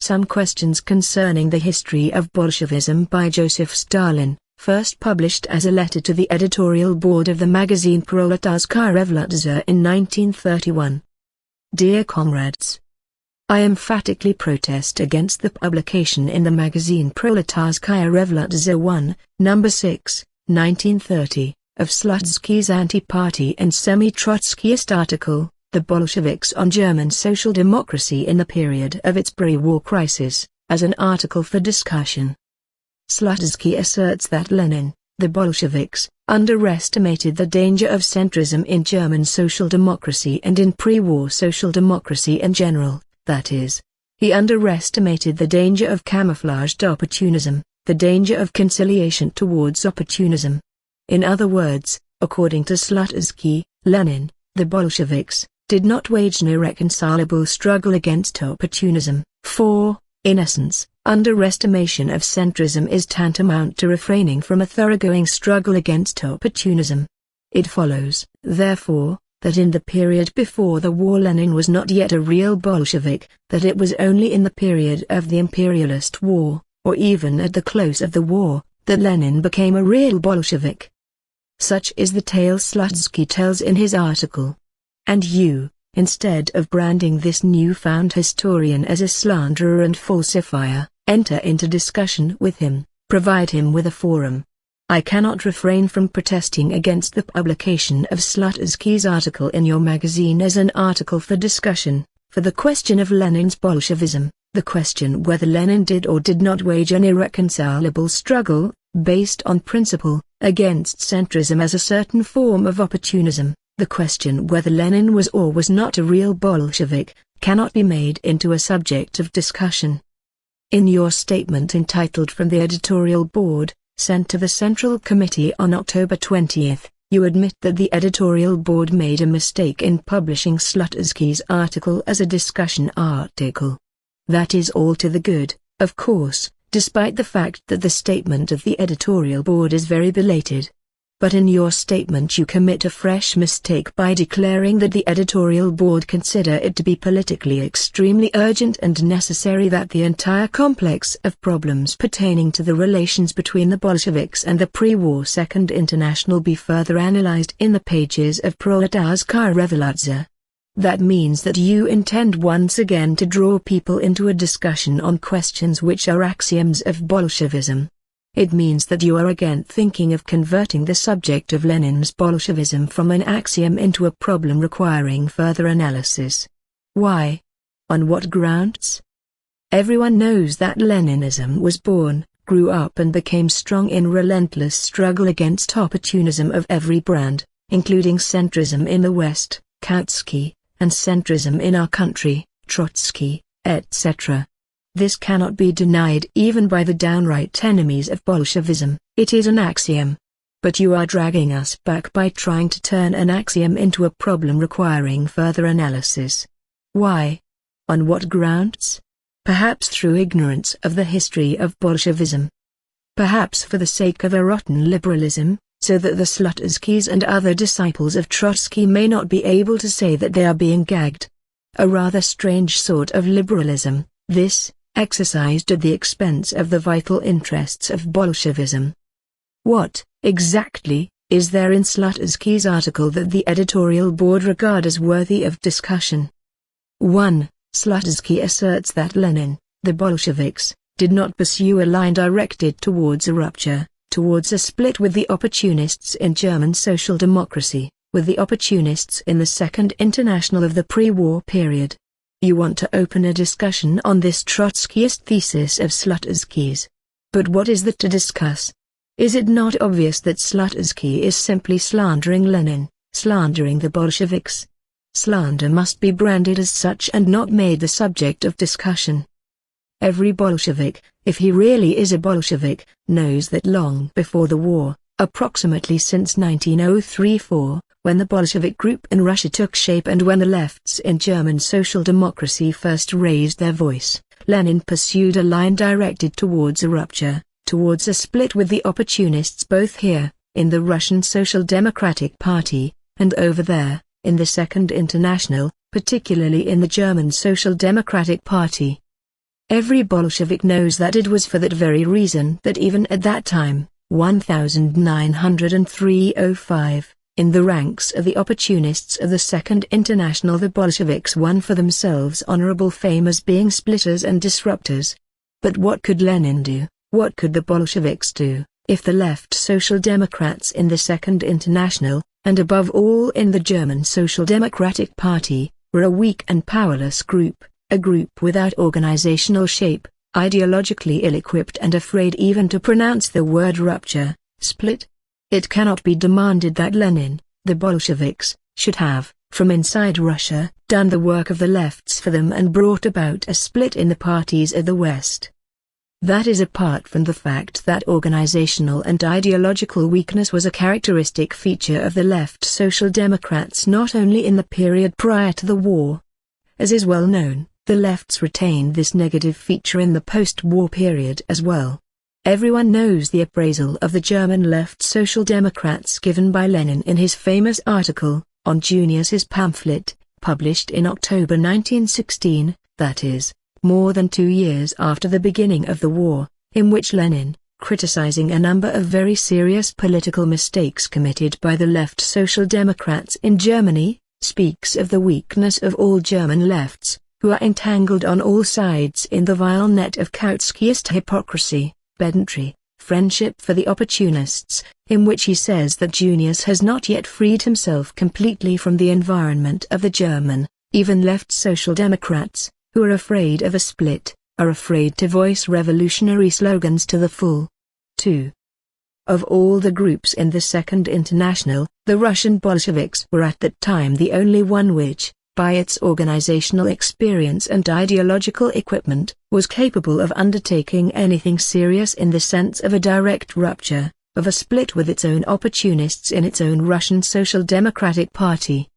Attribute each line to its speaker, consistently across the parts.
Speaker 1: Some Questions Concerning the History of Bolshevism by Joseph Stalin, first published as a letter to the editorial board of the magazine Proletarskaya Revolutsia in 1931. Dear comrades, I emphatically protest against the publication in the magazine Proletarskaya Revolutsia 1, No. 6, 1930, of Slutsky's anti-party and semi-Trotskyist article, The Bolsheviks on German Social Democracy in the Period of its Pre-War Crisis, as an article for discussion. Slutsky asserts that Lenin, the Bolsheviks, underestimated the danger of centrism in German social democracy and in pre-war social democracy in general, that is, he underestimated the danger of camouflaged opportunism, the danger of conciliation towards opportunism. In other words, according to Slutsky, Lenin, the Bolsheviks, did not wage an irreconcilable struggle against opportunism, for, in essence, underestimation of centrism is tantamount to refraining from a thoroughgoing struggle against opportunism. It follows, therefore, that in the period before the war Lenin was not yet a real Bolshevik, that it was only in the period of the imperialist war, or even at the close of the war, that Lenin became a real Bolshevik. Such is the tale Slutsky tells in his article. And you, instead of branding this newfound historian as a slanderer and falsifier, enter into discussion with him, provide him with a forum. I cannot refrain from protesting against the publication of Slutsky's article in your magazine as an article for discussion, for the question of Lenin's Bolshevism, the question whether Lenin did or did not wage an irreconcilable struggle, based on principle, against centrism as a certain form of opportunism. The question whether Lenin was or was not a real Bolshevik, cannot be made into a subject of discussion. In your statement entitled From the Editorial Board, sent to the Central Committee on October 20, you admit that the Editorial Board made a mistake in publishing Slutsky's article as a discussion article. That is all to the good, of course, despite the fact that the statement of the Editorial Board is very belated. But in your statement you commit a fresh mistake by declaring that the editorial board consider it to be politically extremely urgent and necessary that the entire complex of problems pertaining to the relations between the Bolsheviks and the pre-war Second International be further analyzed in the pages of Proletarskaya Revolutsia. That means that you intend once again to draw people into a discussion on questions which are axioms of Bolshevism. It means that you are again thinking of converting the subject of Lenin's Bolshevism from an axiom into a problem requiring further analysis. Why? On what grounds? Everyone knows that Leninism was born, grew up and became strong in relentless struggle against opportunism of every brand, including centrism in the West, Kautsky, and centrism in our country, Trotsky, etc. This cannot be denied even by the downright enemies of Bolshevism, it is an axiom. But you are dragging us back by trying to turn an axiom into a problem requiring further analysis. Why? On what grounds? Perhaps through ignorance of the history of Bolshevism. Perhaps for the sake of a rotten liberalism, so that the Slutskys and other disciples of Trotsky may not be able to say that they are being gagged. A rather strange sort of liberalism, this, exercised at the expense of the vital interests of Bolshevism. What, exactly, is there in Slutsky's article that the editorial board regard as worthy of discussion? 1. Slutsky asserts that Lenin, the Bolsheviks, did not pursue a line directed towards a rupture, towards a split with the opportunists in German social democracy, with the opportunists in the Second International of the pre-war period. You want to open a discussion on this Trotskyist thesis of Slutsky's. But what is there to discuss? Is it not obvious that Slutsky is simply slandering Lenin, slandering the Bolsheviks? Slander must be branded as such and not made the subject of discussion. Every Bolshevik, if he really is a Bolshevik, knows that long before the war, approximately since 1903-4, when the Bolshevik group in Russia took shape and when the lefts in German social democracy first raised their voice, Lenin pursued a line directed towards a rupture, towards a split with the opportunists both here, in the Russian Social Democratic Party, and over there, in the Second International, particularly in the German Social Democratic Party. Every Bolshevik knows that it was for that very reason that even at that time, 1903-05, in the ranks of the opportunists of the Second International, the Bolsheviks won for themselves honorable fame as being splitters and disruptors. But what could Lenin do, what could the Bolsheviks do, if the left Social Democrats in the Second International, and above all in the German Social Democratic Party, were a weak and powerless group, a group without organizational shape, ideologically ill-equipped and afraid even to pronounce the word rupture, split? It cannot be demanded that Lenin, the Bolsheviks, should have, from inside Russia, done the work of the lefts for them and brought about a split in the parties of the West. That is apart from the fact that organizational and ideological weakness was a characteristic feature of the left Social Democrats not only in the period prior to the war. As is well known, the lefts retained this negative feature in the post-war period as well. Everyone knows the appraisal of the German left Social Democrats given by Lenin in his famous article, on Junius's pamphlet, published in October 1916, that is, more than 2 years after the beginning of the war, in which Lenin, criticizing a number of very serious political mistakes committed by the left Social Democrats in Germany, speaks of the weakness of all German lefts, who are entangled on all sides in the vile net of Kautskyist hypocrisy, pedantry, friendship for the opportunists, in which he says that Junius has not yet freed himself completely from the environment of the German, even left Social Democrats, who are afraid of a split, are afraid to voice revolutionary slogans to the full. 2. Of all the groups in the Second International, the Russian Bolsheviks were at that time the only one which, by its organizational experience and ideological equipment, was capable of undertaking anything serious in the sense of a direct rupture, of a split with its own opportunists in its own Russian Social Democratic Party.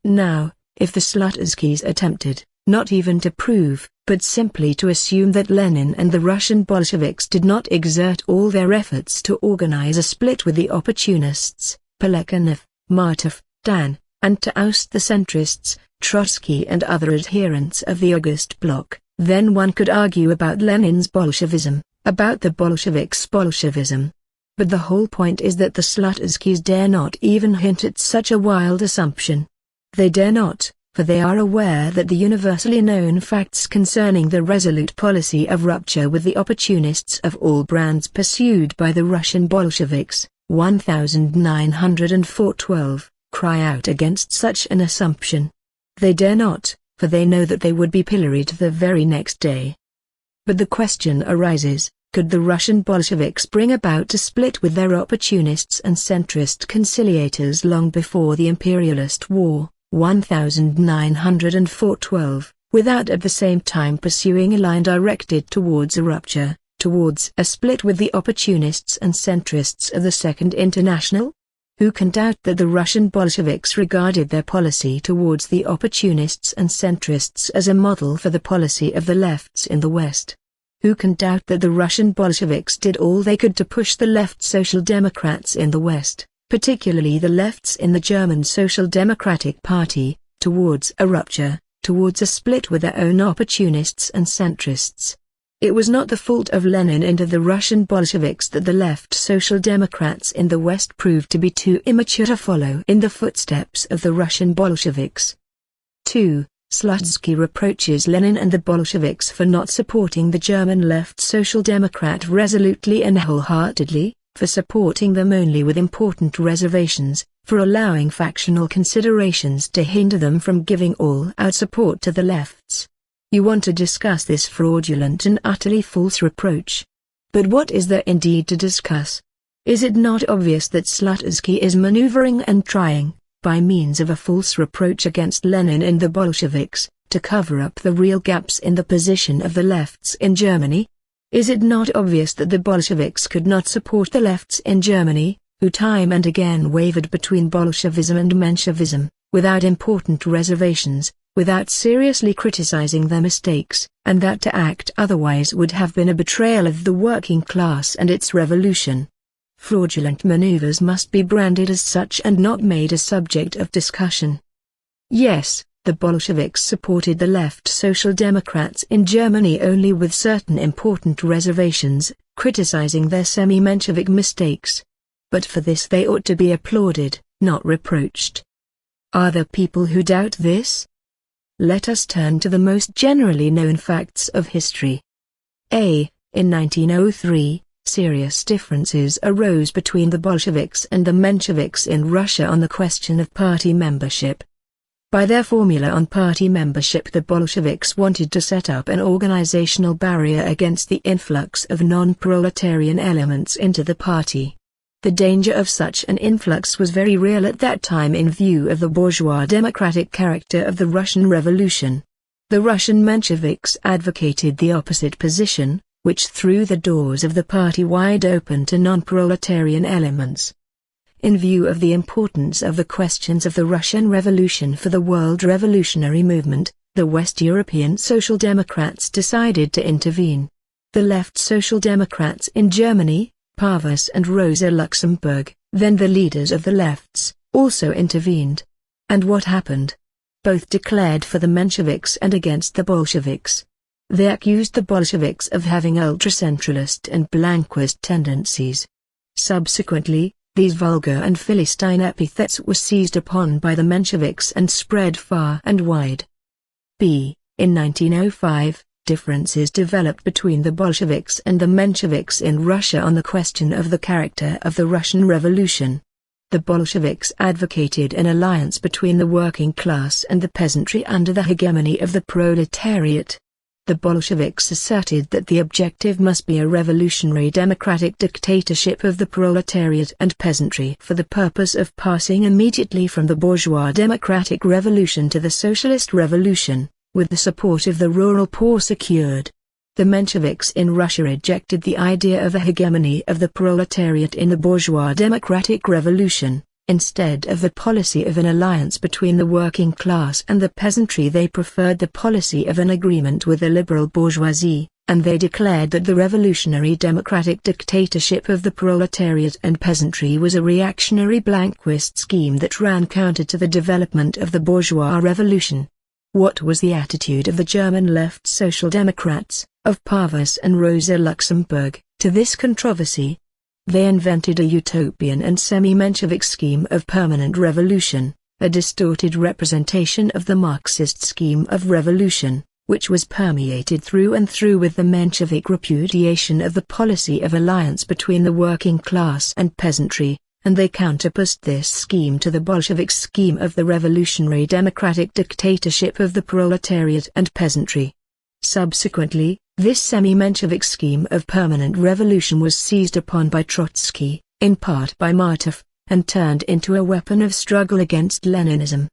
Speaker 1: Now, if the Slutskys attempted, not even to prove, but simply to assume that Lenin and the Russian Bolsheviks did not exert all their efforts to organize a split with the opportunists, Plekhanov, Martov, Dan, and to oust the centrists, Trotsky and other adherents of the August Bloc, then one could argue about Lenin's Bolshevism, about the Bolsheviks' Bolshevism. But the whole point is that the Slutskys dare not even hint at such a wild assumption. They dare not, for they are aware that the universally known facts concerning the resolute policy of rupture with the opportunists of all brands pursued by the Russian Bolsheviks, 1904-12, cry out against such an assumption. They dare not, for they know that they would be pilloried the very next day. But the question arises, could the Russian Bolsheviks bring about a split with their opportunists and centrist conciliators long before the imperialist war, 1904-12, without at the same time pursuing a line directed towards a rupture, towards a split with the opportunists and centrists of the Second International? Who can doubt that the Russian Bolsheviks regarded their policy towards the opportunists and centrists as a model for the policy of the lefts in the West? Who can doubt that the Russian Bolsheviks did all they could to push the left Social Democrats in the West, particularly the lefts in the German Social Democratic Party, towards a rupture, towards a split with their own opportunists and centrists? It was not the fault of Lenin and of the Russian Bolsheviks that the left Social Democrats in the West proved to be too immature to follow in the footsteps of the Russian Bolsheviks. 2. Slutsky reproaches Lenin and the Bolsheviks for not supporting the German left Social Democrat resolutely and wholeheartedly, for supporting them only with important reservations, for allowing factional considerations to hinder them from giving all-out support to the lefts. You want to discuss this fraudulent and utterly false reproach. But what is there indeed to discuss? Is it not obvious that Slutsky is maneuvering and trying, by means of a false reproach against Lenin and the Bolsheviks, to cover up the real gaps in the position of the lefts in Germany? Is it not obvious that the Bolsheviks could not support the lefts in Germany, who time and again wavered between Bolshevism and Menshevism, without important reservations, without seriously criticizing their mistakes, and that to act otherwise would have been a betrayal of the working class and its revolution? Fraudulent maneuvers must be branded as such and not made a subject of discussion. Yes, The Bolsheviks supported the left Social Democrats in Germany only with certain important reservations, criticizing their semi-Menshevik mistakes. But for this they ought to be applauded, not reproached. Are there people who doubt this? Let us turn to the most generally known facts of history. In 1903, serious differences arose between the Bolsheviks and the Mensheviks in Russia on the question of party membership. By their formula on party membership, the Bolsheviks wanted to set up an organizational barrier against the influx of non-proletarian elements into the party. The danger of such an influx was very real at that time in view of the bourgeois democratic character of the Russian Revolution. The Russian Mensheviks advocated the opposite position, which threw the doors of the party wide open to non-proletarian elements. In view of the importance of the questions of the Russian Revolution for the world revolutionary movement, the West European Social Democrats decided to intervene. The left Social Democrats in Germany, Pavas and Rosa Luxemburg, then the leaders of the lefts, also intervened. And what happened? Both declared for the Mensheviks and against the Bolsheviks. They accused the Bolsheviks of having ultracentralist and Blanquist tendencies. Subsequently, these vulgar and Philistine epithets were seized upon by the Mensheviks and spread far and wide. In 1905, differences developed between the Bolsheviks and the Mensheviks in Russia on the question of the character of the Russian Revolution. The Bolsheviks advocated an alliance between the working class and the peasantry under the hegemony of the proletariat. The Bolsheviks asserted that the objective must be a revolutionary democratic dictatorship of the proletariat and peasantry for the purpose of passing immediately from the bourgeois democratic revolution to the socialist revolution, with the support of the rural poor secured. The Mensheviks in Russia rejected the idea of a hegemony of the proletariat in the bourgeois democratic revolution. Instead of the policy of an alliance between the working class and the peasantry, they preferred the policy of an agreement with the liberal bourgeoisie, and they declared that the revolutionary democratic dictatorship of the proletariat and peasantry was a reactionary Blanquist scheme that ran counter to the development of the bourgeois revolution. What was the attitude of the German left Social Democrats, of Pavas and Rosa Luxemburg, to this controversy? They invented a utopian and semi-Menshevik scheme of permanent revolution, a distorted representation of the Marxist scheme of revolution, which was permeated through and through with the Menshevik repudiation of the policy of alliance between the working class and peasantry, and they counterposed this scheme to the Bolshevik scheme of the revolutionary democratic dictatorship of the proletariat and peasantry. Subsequently, this semi-Menshevik scheme of permanent revolution was seized upon by Trotsky, in part by Martov, and turned into a weapon of struggle against Leninism.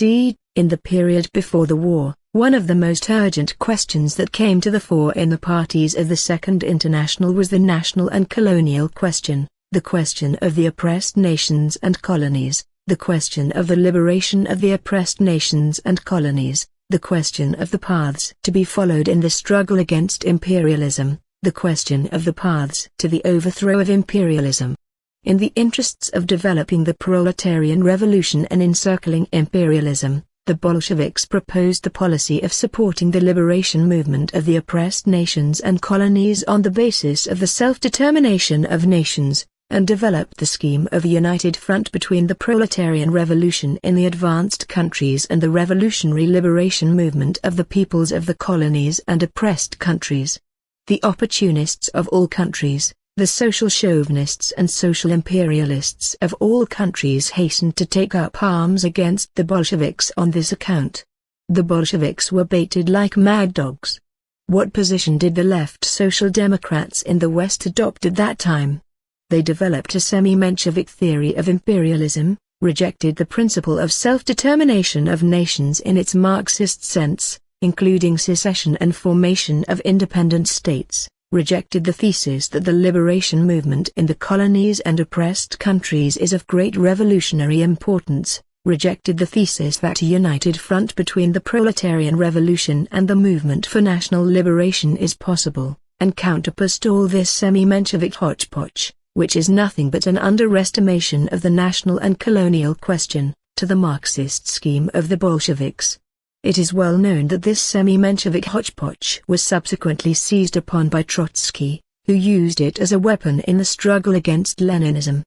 Speaker 1: In the period before the war, one of the most urgent questions that came to the fore in the parties of the Second International was the national and colonial question, the question of the oppressed nations and colonies, the question of the liberation of the oppressed nations and colonies, the question of the paths to be followed in the struggle against imperialism, the question of the paths to the overthrow of imperialism. In the interests of developing the proletarian revolution and encircling imperialism, the Bolsheviks proposed the policy of supporting the liberation movement of the oppressed nations and colonies on the basis of the self-determination of nations, and developed the scheme of a united front between the proletarian revolution in the advanced countries and the revolutionary liberation movement of the peoples of the colonies and oppressed countries. The opportunists of all countries, the social chauvinists and social imperialists of all countries hastened to take up arms against the Bolsheviks on this account. The Bolsheviks were baited like mad dogs. What position did the left Social Democrats in the West adopt at that time? They developed a semi-Menshevik theory of imperialism, rejected the principle of self-determination of nations in its Marxist sense, including secession and formation of independent states, rejected the thesis that the liberation movement in the colonies and oppressed countries is of great revolutionary importance, rejected the thesis that a united front between the proletarian revolution and the movement for national liberation is possible, and counterposed all this semi-Menshevik hodgepodge, which is nothing but an underestimation of the national and colonial question, to the Marxist scheme of the Bolsheviks. It is well known that this semi-Menshevik hodgepodge was subsequently seized upon by Trotsky, who used it as a weapon in the struggle against Leninism.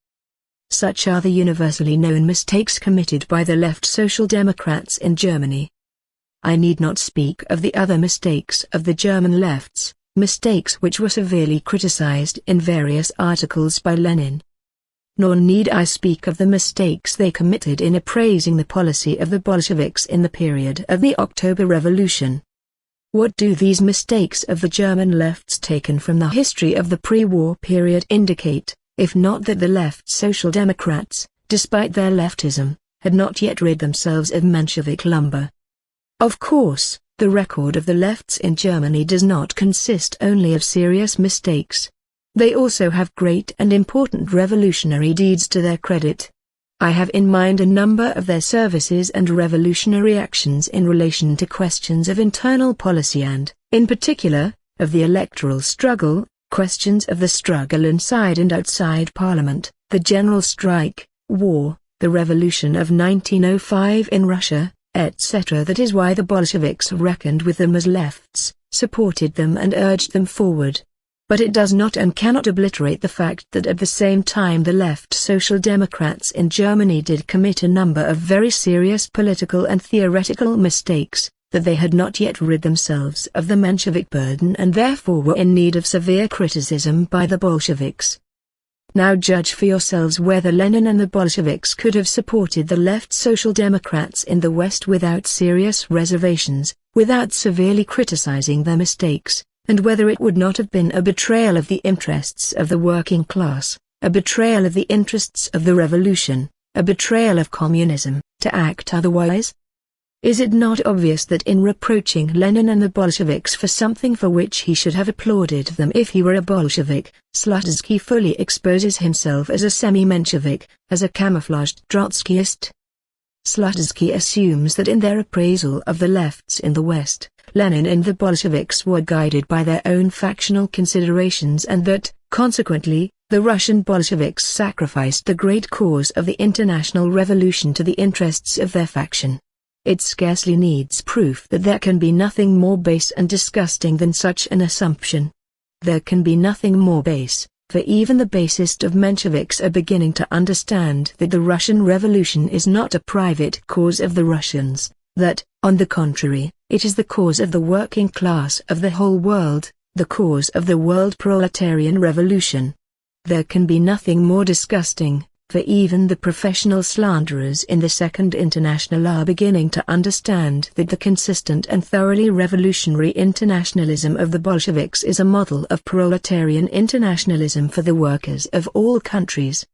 Speaker 1: Such are the universally known mistakes committed by the left Social Democrats in Germany. I need not speak of the other mistakes of the German lefts, mistakes which were severely criticized in various articles by Lenin. Nor need I speak of the mistakes they committed in appraising the policy of the Bolsheviks in the period of the October Revolution. What do these mistakes of the German lefts taken from the history of the pre-war period indicate, if not that the left Social Democrats, despite their leftism, had not yet rid themselves of Menshevik lumber? Of course, the record of the lefts in Germany does not consist only of serious mistakes. They also have great and important revolutionary deeds to their credit. I have in mind a number of their services and revolutionary actions in relation to questions of internal policy and, in particular, of the electoral struggle, questions of the struggle inside and outside Parliament, the general strike, war, the revolution of 1905 in Russia, etc. That is why the Bolsheviks reckoned with them as lefts, supported them and urged them forward. But it does not and cannot obliterate the fact that at the same time the left Social Democrats in Germany did commit a number of very serious political and theoretical mistakes, that they had not yet rid themselves of the Menshevik burden and therefore were in need of severe criticism by the Bolsheviks. Now judge for yourselves whether Lenin and the Bolsheviks could have supported the left Social Democrats in the West without serious reservations, without severely criticizing their mistakes, and whether it would not have been a betrayal of the interests of the working class, a betrayal of the interests of the revolution, a betrayal of communism, to act otherwise? Is it not obvious that in reproaching Lenin and the Bolsheviks for something for which he should have applauded them if he were a Bolshevik, Slutsky fully exposes himself as a semi-Menshevik, as a camouflaged Trotskyist? Slutsky assumes that in their appraisal of the lefts in the West, Lenin and the Bolsheviks were guided by their own factional considerations and that, consequently, the Russian Bolsheviks sacrificed the great cause of the international revolution to the interests of their faction. It scarcely needs proof that there can be nothing more base and disgusting than such an assumption. There can be nothing more base, for even the basest of Mensheviks are beginning to understand that the Russian Revolution is not a private cause of the Russians, that, on the contrary, it is the cause of the working class of the whole world, the cause of the world proletarian revolution. There can be nothing more disgusting, for even the professional slanderers in the Second International are beginning to understand that the consistent and thoroughly revolutionary internationalism of the Bolsheviks is a model of proletarian internationalism for the workers of all countries.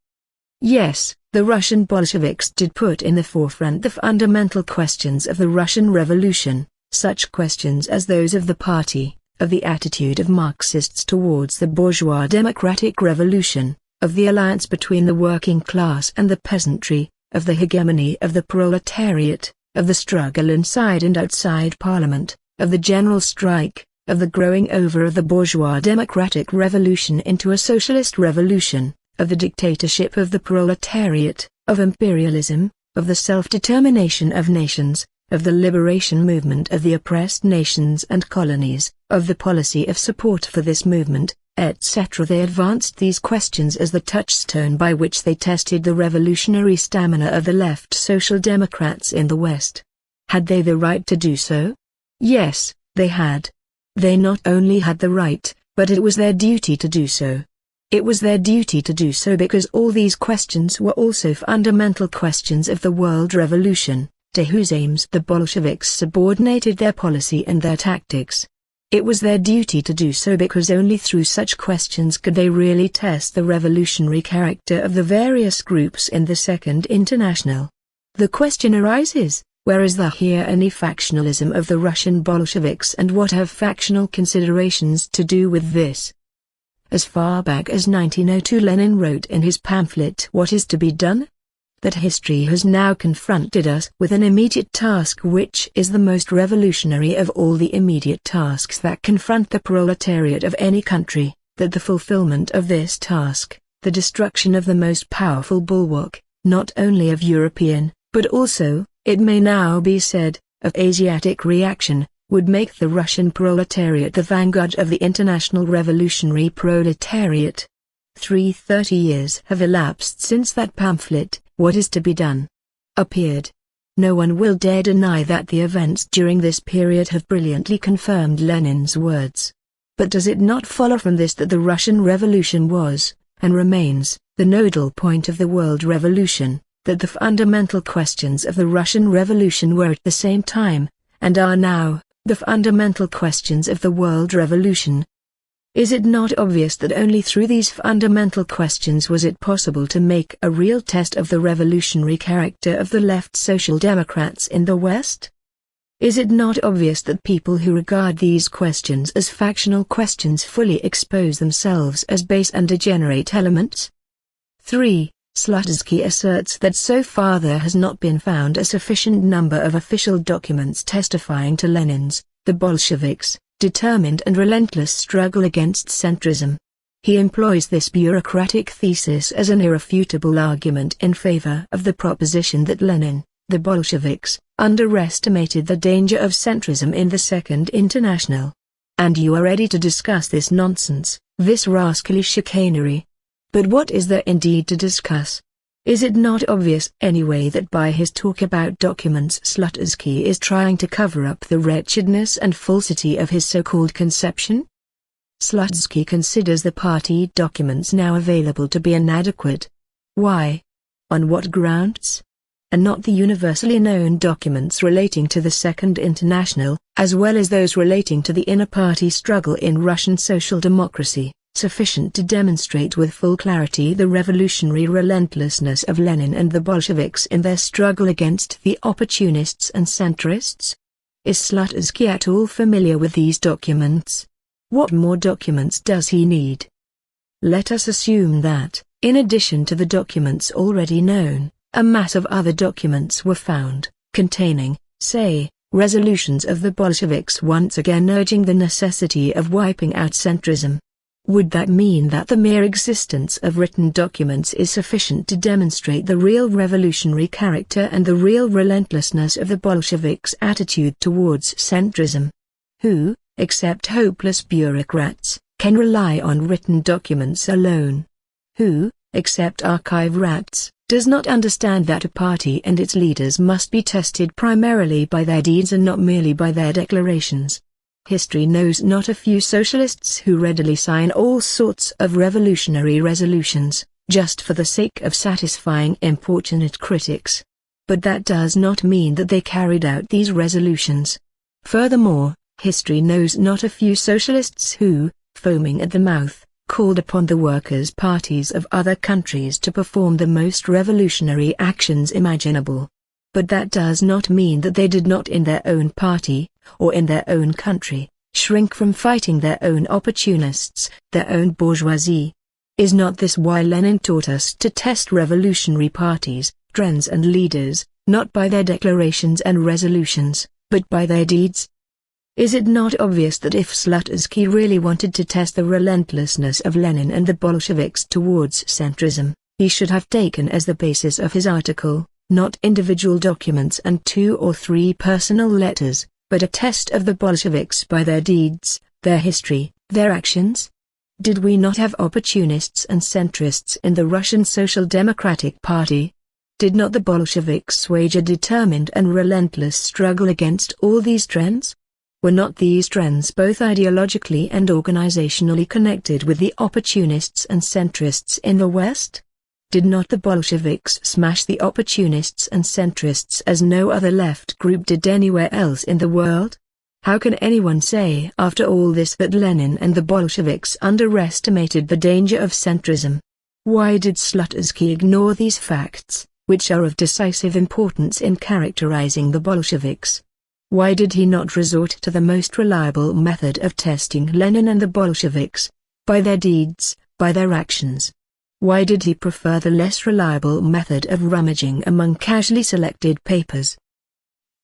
Speaker 1: Yes, the Russian Bolsheviks did put in the forefront the fundamental questions of the Russian Revolution, such questions as those of the party, of the attitude of Marxists towards the bourgeois democratic revolution, of the alliance between the working class and the peasantry, of the hegemony of the proletariat, of the struggle inside and outside Parliament, of the general strike, of the growing over of the bourgeois democratic revolution into a socialist revolution, of the dictatorship of the proletariat, of imperialism, of the self-determination of nations, of the liberation movement of the oppressed nations and colonies, of the policy of support for this movement, etc. They advanced these questions as the touchstone by which they tested the revolutionary stamina of the left Social Democrats in the West. Had they the right to do so? Yes, they had. They not only had the right, but it was their duty to do so. It was their duty to do so because all these questions were also fundamental questions of the world revolution, to whose aims the Bolsheviks subordinated their policy and their tactics. It was their duty to do so because only through such questions could they really test the revolutionary character of the various groups in the Second International. The question arises, where is the here any factionalism of the Russian Bolsheviks and what have factional considerations to do with this? As far back as 1902 Lenin wrote in his pamphlet What is to be done? That history has now confronted us with an immediate task which is the most revolutionary of all the immediate tasks that confront the proletariat of any country, that the fulfillment of this task, the destruction of the most powerful bulwark, not only of European, But also, it may now be said, of Asiatic reaction, would make the Russian proletariat the vanguard of the international revolutionary proletariat. 30 years have elapsed since that pamphlet, What is to be Done, appeared. No one will dare deny that the events during this period have brilliantly confirmed Lenin's words. But does it not follow from this that the Russian Revolution was, and remains, the nodal point of the world revolution, that the fundamental questions of the Russian Revolution were at the same time, and are now, the fundamental questions of the world revolution? Is it not obvious that only through these fundamental questions was it possible to make a real test of the revolutionary character of the left social democrats in the West? Is it not obvious that people who regard these questions as factional questions fully expose themselves as base and degenerate elements? 3. Slutsky asserts that so far there has not been found a sufficient number of official documents testifying to Lenin's, the Bolsheviks, determined and relentless struggle against centrism. He employs this bureaucratic thesis as an irrefutable argument in favor of the proposition that Lenin, the Bolsheviks, underestimated the danger of centrism in the Second International. And you are ready to discuss this nonsense, this rascally chicanery. But what is there indeed to discuss? Is it not obvious anyway that by his talk about documents Slutsky is trying to cover up the wretchedness and falsity of his so-called conception? Slutsky considers the party documents now available to be inadequate. Why? On what grounds? And not the universally known documents relating to the Second International, as well as those relating to the inner-party struggle in Russian social democracy, sufficient to demonstrate with full clarity the revolutionary relentlessness of Lenin and the Bolsheviks in their struggle against the opportunists and centrists? Is Slutsky at all familiar with these documents? What more documents does he need? Let us assume that, in addition to the documents already known, a mass of other documents were found, containing, say, resolutions of the Bolsheviks once again urging the necessity of wiping out centrism. Would that mean that the mere existence of written documents is sufficient to demonstrate the real revolutionary character and the real relentlessness of the Bolsheviks' attitude towards centrism? Who, except hopeless bureaucrats, can rely on written documents alone? Who, except archive rats, does not understand that a party and its leaders must be tested primarily by their deeds and not merely by their declarations? History knows not a few socialists who readily sign all sorts of revolutionary resolutions, just for the sake of satisfying importunate critics. But that does not mean that they carried out these resolutions. Furthermore, history knows not a few socialists who, foaming at the mouth, called upon the workers' parties of other countries to perform the most revolutionary actions imaginable. But that does not mean that they did not in their own party, or in their own country, shrink from fighting their own opportunists, their own bourgeoisie. Is not this why Lenin taught us to test revolutionary parties, trends and leaders, not by their declarations and resolutions, but by their deeds? Is it not obvious that if Slutsky really wanted to test the relentlessness of Lenin and the Bolsheviks towards centrism, he should have taken as the basis of his article, not individual documents and 2 or 3 personal letters, but a test of the Bolsheviks by their deeds, their history, their actions? Did we not have opportunists and centrists in the Russian Social Democratic Party? Did not the Bolsheviks wage a determined and relentless struggle against all these trends? Were not these trends both ideologically and organizationally connected with the opportunists and centrists in the West? Did not the Bolsheviks smash the opportunists and centrists as no other left group did anywhere else in the world? How can anyone say after all this that Lenin and the Bolsheviks underestimated the danger of centrism? Why did Slutsky ignore these facts, which are of decisive importance in characterizing the Bolsheviks? Why did he not resort to the most reliable method of testing Lenin and the Bolsheviks? By their deeds, by their actions. Why did he prefer the less reliable method of rummaging among casually selected papers?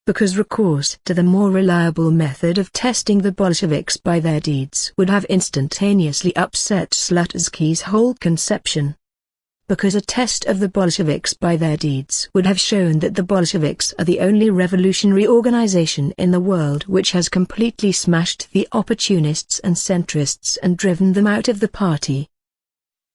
Speaker 1: Because recourse to the more reliable method of testing the Bolsheviks by their deeds would have instantaneously upset Slutsky's whole conception. because a test of the Bolsheviks by their deeds would have shown that the Bolsheviks are the only revolutionary organization in the world which has completely smashed the opportunists and centrists and driven them out of the party.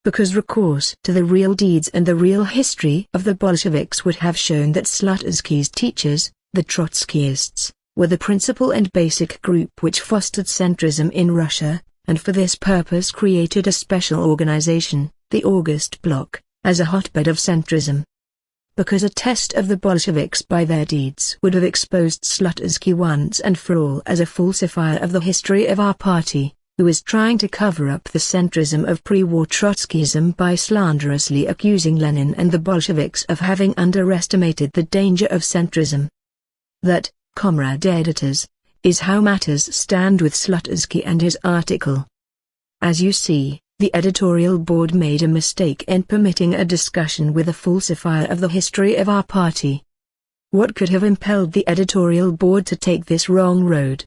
Speaker 1: Because recourse to the real deeds and the real history of the Bolsheviks would have shown that Slutsky's teachers, the Trotskyists, were the principal and basic group which fostered centrism in Russia, and for this purpose created a special organization, the August Bloc, as a hotbed of centrism. Because a test of the Bolsheviks by their deeds would have exposed Slutsky once and for all as a falsifier of the history of our party, who is trying to cover up the centrism of pre-war Trotskyism by slanderously accusing Lenin and the Bolsheviks of having underestimated the danger of centrism. That, comrade editors, is how matters stand with Slutsky and his article. As you see, the editorial board made a mistake in permitting a discussion with a falsifier of the history of our party. What could have impelled the editorial board to take this wrong road?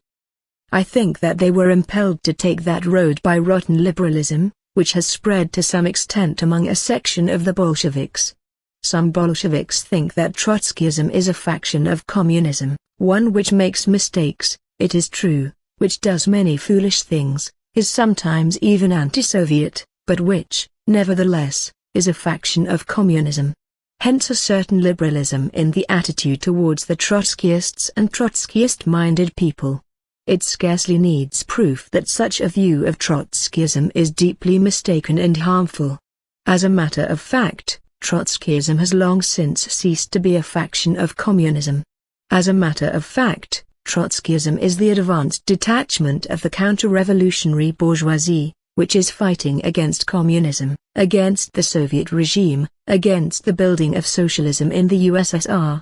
Speaker 1: I think that they were impelled to take that road by rotten liberalism, which has spread to some extent among a section of the Bolsheviks. Some Bolsheviks think that Trotskyism is a faction of communism, one which makes mistakes, it is true, which does many foolish things, is sometimes even anti-Soviet, but which, nevertheless, is a faction of communism. Hence a certain liberalism in the attitude towards the Trotskyists and Trotskyist-minded people. It scarcely needs proof that such a view of Trotskyism is deeply mistaken and harmful. As a matter of fact, Trotskyism has long since ceased to be a faction of communism. As a matter of fact, Trotskyism is the advanced detachment of the counter-revolutionary bourgeoisie, which is fighting against communism, against the Soviet regime, against the building of socialism in the USSR.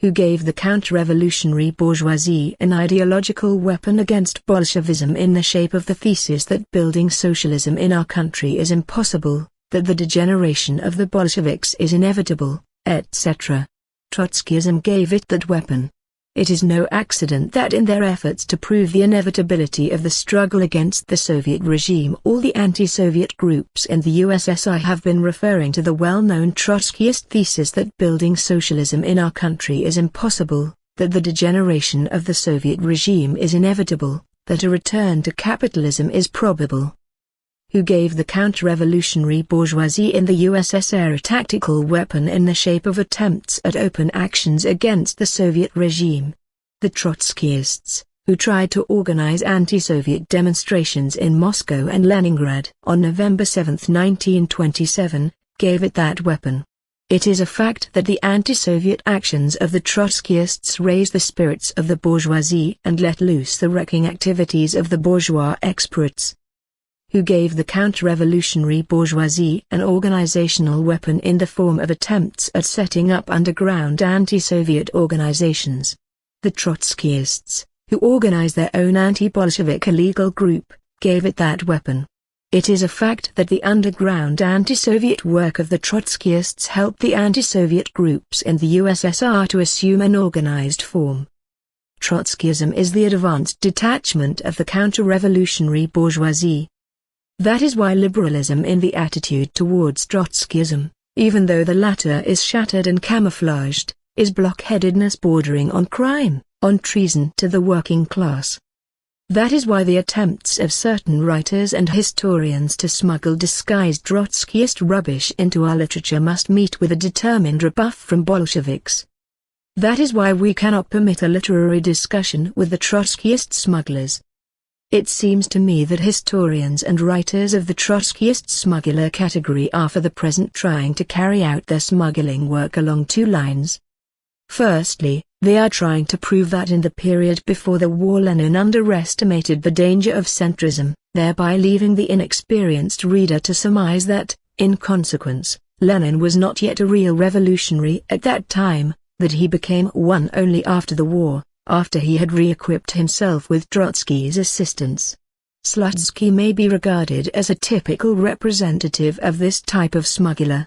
Speaker 1: Who gave the counter-revolutionary bourgeoisie an ideological weapon against Bolshevism in the shape of the thesis that building socialism in our country is impossible, that the degeneration of the Bolsheviks is inevitable, etc. Trotskyism gave it that weapon. It is no accident that in their efforts to prove the inevitability of the struggle against the Soviet regime all the anti-Soviet groups in the USSR have been referring to the well-known Trotskyist thesis that building socialism in our country is impossible, that the degeneration of the Soviet regime is inevitable, that a return to capitalism is probable. Who gave the counter-revolutionary bourgeoisie in the USSR a tactical weapon in the shape of attempts at open actions against the Soviet regime. The Trotskyists, who tried to organize anti-Soviet demonstrations in Moscow and Leningrad on November 7, 1927, gave it that weapon. It is a fact that the anti-Soviet actions of the Trotskyists raised the spirits of the bourgeoisie and let loose the wrecking activities of the bourgeois experts. Who gave the counter-revolutionary bourgeoisie an organizational weapon in the form of attempts at setting up underground anti-Soviet organizations. The Trotskyists, who organized their own anti-Bolshevik illegal group, gave it that weapon. It is a fact that the underground anti-Soviet work of the Trotskyists helped the anti-Soviet groups in the USSR to assume an organized form. Trotskyism is the advanced detachment of the counter-revolutionary bourgeoisie. That is why liberalism in the attitude towards Trotskyism, even though the latter is shattered and camouflaged, is blockheadedness bordering on crime, on treason to the working class. That is why the attempts of certain writers and historians to smuggle disguised Trotskyist rubbish into our literature must meet with a determined rebuff from Bolsheviks. That is why we cannot permit a literary discussion with the Trotskyist smugglers. It seems to me that historians and writers of the Trotskyist smuggler category are for the present trying to carry out their smuggling work along two lines. Firstly, they are trying to prove that in the period before the war Lenin underestimated the danger of centrism, thereby leaving the inexperienced reader to surmise that, in consequence, Lenin was not yet a real revolutionary at that time, that he became one only after the war, after he had re-equipped himself with Trotsky's assistance. Slutsky may be regarded as a typical representative of this type of smuggler.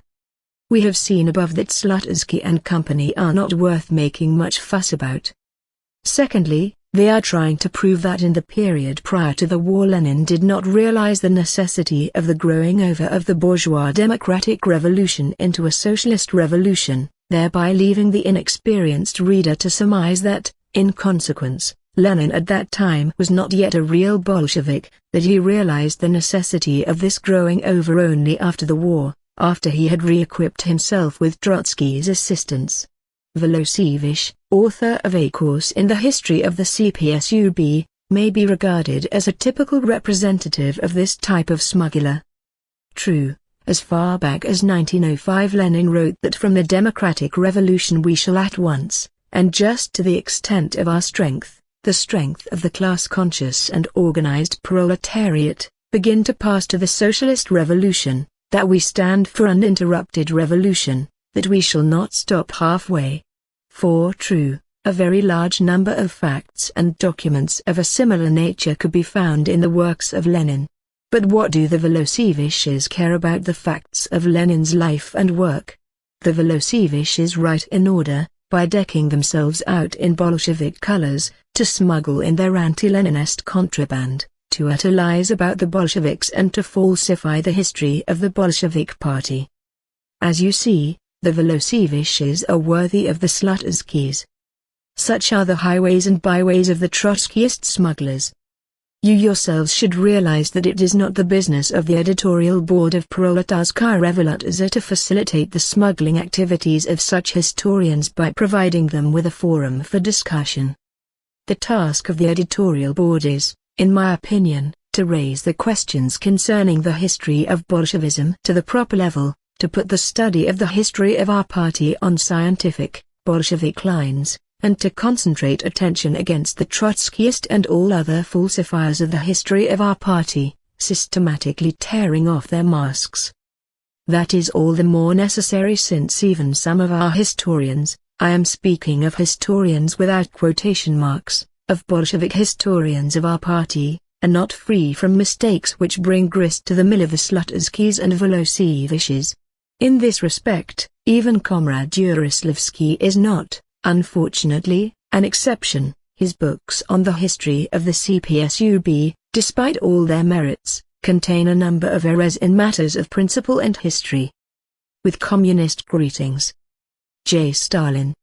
Speaker 1: We have seen above that Slutsky and company are not worth making much fuss about. Secondly, They are trying to prove that in the period prior to the war Lenin did not realize the necessity of the growing over of the bourgeois democratic revolution into a socialist revolution, thereby leaving the inexperienced reader to surmise that, in consequence, Lenin at that time was not yet a real Bolshevik, that he realized the necessity of this growing over only after the war, after he had re-equipped himself with Trotsky's assistance. Volosevich, author of A Course in the History of the CPSUB, may be regarded as a typical representative of this type of smuggler. True, as far back as 1905 Lenin wrote that from the democratic revolution we shall at once, and just to the extent of our strength, the strength of the class-conscious and organized proletariat, begin to pass to the socialist revolution, that we stand for uninterrupted revolution, that we shall not stop halfway. For true, a very large number of facts and documents of a similar nature could be found in the works of Lenin. But what do the Voloseviches care about the facts of Lenin's life and work? The Voloseviches write in order, by decking themselves out in Bolshevik colors, to smuggle in their anti-Leninist contraband, to utter lies about the Bolsheviks and to falsify the history of the Bolshevik party. As you see, the Voloseviches are worthy of the Slutskys. Such are the highways and byways of the Trotskyist smugglers. You yourselves should realize that it is not the business of the editorial board of Proletarskaya Revolutsia to facilitate the smuggling activities of such historians by providing them with a forum for discussion. The task of the editorial board is, in my opinion, to raise the questions concerning the history of Bolshevism to the proper level, to put the study of the history of our party on scientific, Bolshevik lines, and to concentrate attention against the Trotskyist and all other falsifiers of the history of our party, systematically tearing off their masks. That is all the more necessary since even some of our historians, I am speaking of historians without quotation marks, of Bolshevik historians of our party, are not free from mistakes which bring grist to the mill of the Slutskys and Voloseviches. In this respect, even Comrade Uroslavsky is not, unfortunately, an exception. His books on the history of the CPSUB, despite all their merits, contain a number of errors in matters of principle and history. With communist greetings. J. Stalin.